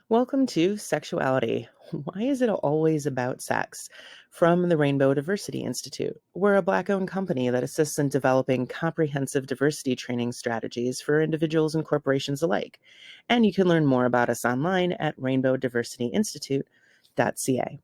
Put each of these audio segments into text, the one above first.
Welcome to Sexuality. Why is it always about sex? From the Rainbow Diversity Institute. We're a Black-owned company that assists in developing comprehensive diversity training strategies for individuals and corporations alike. And you can learn more about us online at rainbowdiversityinstitute.ca.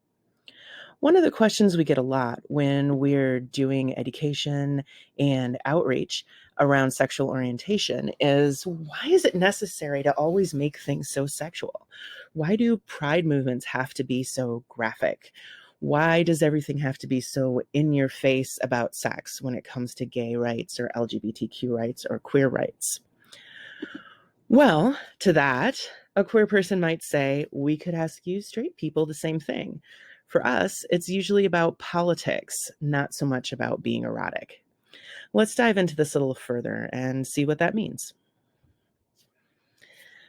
One of the questions we get a lot when we're doing education and outreach around sexual orientation is, why is it necessary to always make things so sexual? Why do pride movements have to be so graphic? Why does everything have to be so in your face about sex when it comes to gay rights or LGBTQ rights or queer rights? Well, to that, a queer person might say, we could ask you straight people the same thing. For us, it's usually about politics, not so much about being erotic. Let's dive into this a little further and see what that means.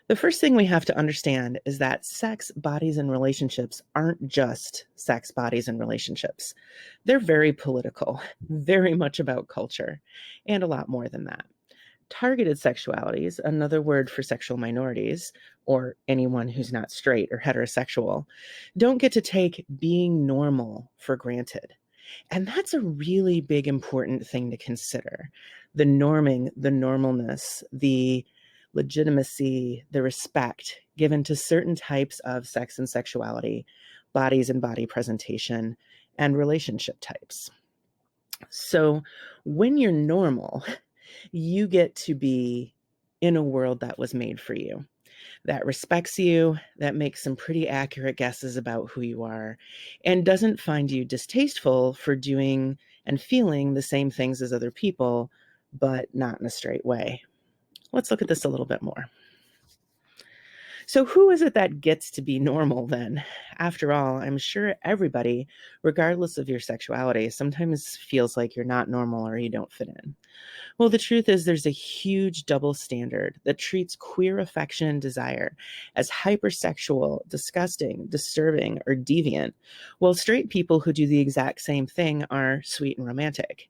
The first thing we have to understand is that sex, bodies, and relationships aren't just sex, bodies, and relationships. They're very political, very much about culture, and a lot more than that. Targeted sexualities, another word for sexual minorities, or anyone who's not straight or heterosexual, don't get to take being normal for granted. And that's a really big, important thing to consider. The norming, the normalness, the legitimacy, the respect given to certain types of sex and sexuality, bodies and body presentation, and relationship types. So when you're normal, you get to be in a world that was made for you, that respects you, that makes some pretty accurate guesses about who you are, and doesn't find you distasteful for doing and feeling the same things as other people, but not in a straight way. Let's look at this a little bit more. So who is it that gets to be normal then? After all, I'm sure everybody, regardless of your sexuality, sometimes feels like you're not normal or you don't fit in. Well, the truth is there's a huge double standard that treats queer affection and desire as hypersexual, disgusting, disturbing, or deviant, while straight people who do the exact same thing are sweet and romantic.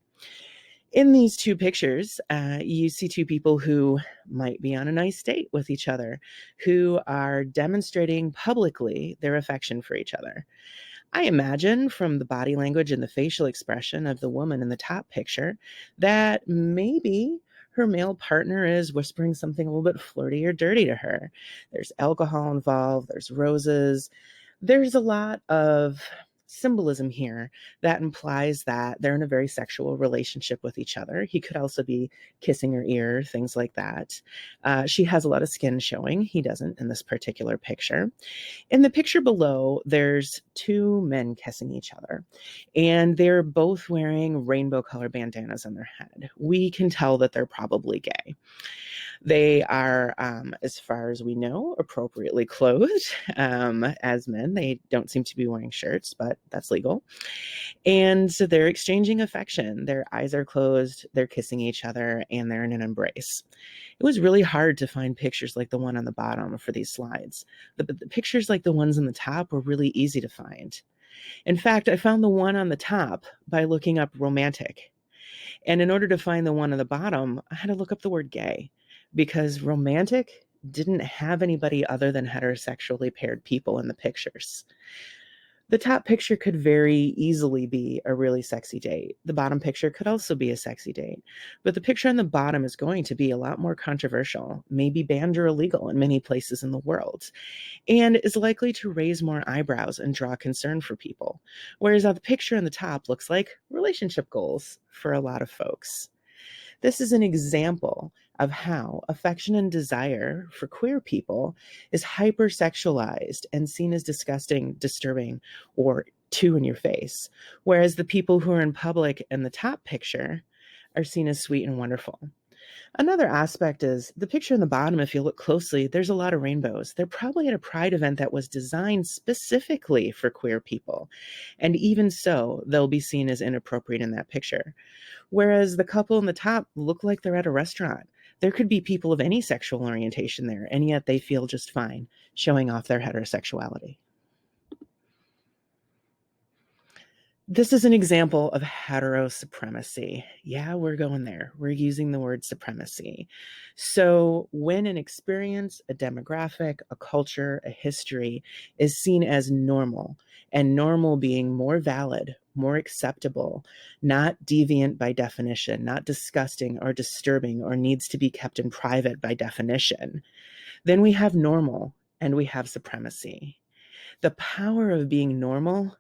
In these two pictures, you see two people who might be on a nice date with each other, who are demonstrating publicly their affection for each other. I imagine from the body language and the facial expression of the woman in the top picture that maybe her male partner is whispering something a little bit flirty or dirty to her. There's alcohol involved, there's roses. There's a lot of symbolism here that implies that they're in a very sexual relationship with each other. He could also be kissing her ear, things like that. She has a lot of skin showing. He doesn't in this particular picture. In the picture below, there's two men kissing each other, and they're both wearing rainbow color bandanas on their head. We can tell that they're probably gay. They are, as far as we know, appropriately clothed as men. They don't seem to be wearing shirts, but that's legal. And so they're exchanging affection. Their eyes are closed, they're kissing each other, and they're in an embrace. It was really hard to find pictures like the one on the bottom for these slides. The pictures like the ones on the top were really easy to find. In fact, I found the one on the top by looking up romantic. And in order to find the one on the bottom, I had to look up the word gay, because romantic didn't have anybody other than heterosexually paired people in the pictures. The top picture could very easily be a really sexy date. The bottom picture could also be a sexy date. But the picture on the bottom is going to be a lot more controversial, maybe banned or illegal in many places in the world, and is likely to raise more eyebrows and draw concern for people. Whereas the picture on the top looks like relationship goals for a lot of folks. This is an example of how affection and desire for queer people is hypersexualized and seen as disgusting, disturbing, or too in your face, whereas the people who are in public in the top picture are seen as sweet and wonderful. Another aspect is the picture in the bottom. If you look closely, there's a lot of rainbows. They're probably at a pride event that was designed specifically for queer people. And even so, they'll be seen as inappropriate in that picture. Whereas the couple in the top look like they're at a restaurant. There could be people of any sexual orientation there, and yet they feel just fine showing off their heterosexuality. This is an example of heterosupremacy. Yeah, we're going there. We're using the word supremacy. So when an experience, a demographic, a culture, a history is seen as normal, and normal being more valid, more acceptable, not deviant by definition, not disgusting or disturbing or needs to be kept in private by definition, then we have normal and we have supremacy. The power of being normal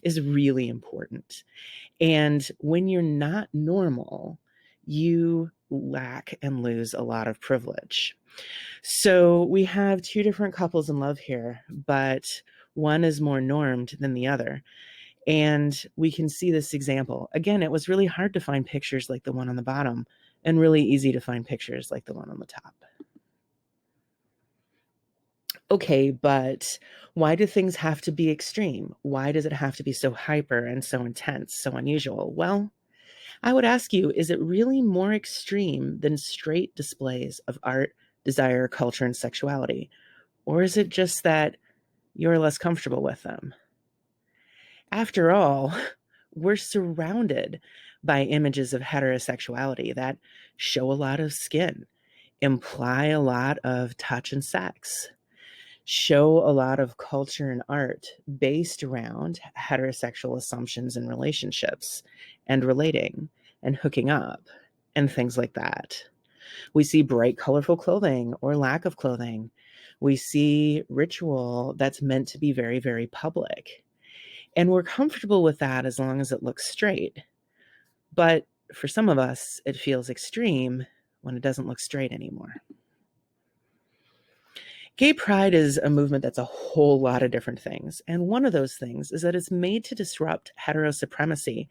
is really important. And when you're not normal, you lack and lose a lot of privilege. So we have two different couples in love here, but one is more normed than the other. And we can see this example. Again, it was really hard to find pictures like the one on the bottom and really easy to find pictures like the one on the top. Okay, but why do things have to be extreme? Why does it have to be so hyper and so intense, so unusual? Well, I would ask you, is it really more extreme than straight displays of art, desire, culture, and sexuality? Or is it just that you're less comfortable with them? After all, we're surrounded by images of heterosexuality that show a lot of skin, imply a lot of touch and sex, show a lot of culture and art based around heterosexual assumptions and relationships and relating and hooking up and things like that. We see bright, colorful clothing or lack of clothing. We see ritual that's meant to be very, very public. And we're comfortable with that as long as it looks straight. But for some of us, it feels extreme when it doesn't look straight anymore. Gay pride is a movement that's a whole lot of different things. And one of those things is that it's made to disrupt heterosupremacy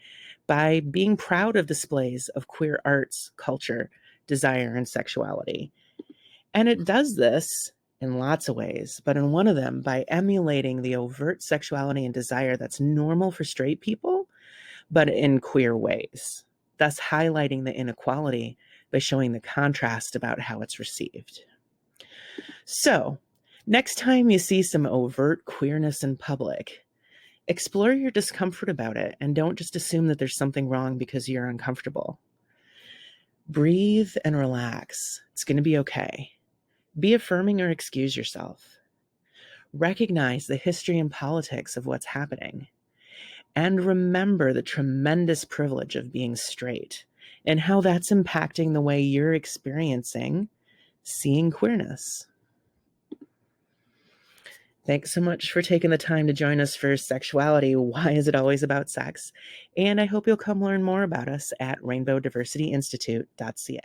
by being proud of displays of queer arts, culture, desire, and sexuality. And it does this in lots of ways, but in one of them, by emulating the overt sexuality and desire that's normal for straight people, but in queer ways, thus highlighting the inequality by showing the contrast about how it's received. So, next time you see some overt queerness in public, explore your discomfort about it and don't just assume that there's something wrong because you're uncomfortable. Breathe and relax. It's going to be okay. Be affirming or excuse yourself. Recognize the history and politics of what's happening. And remember the tremendous privilege of being straight and how that's impacting the way you're experiencing seeing queerness. Thanks so much for taking the time to join us for Sexuality. Why is it always about sex? And I hope you'll come learn more about us at rainbowdiversityinstitute.ca.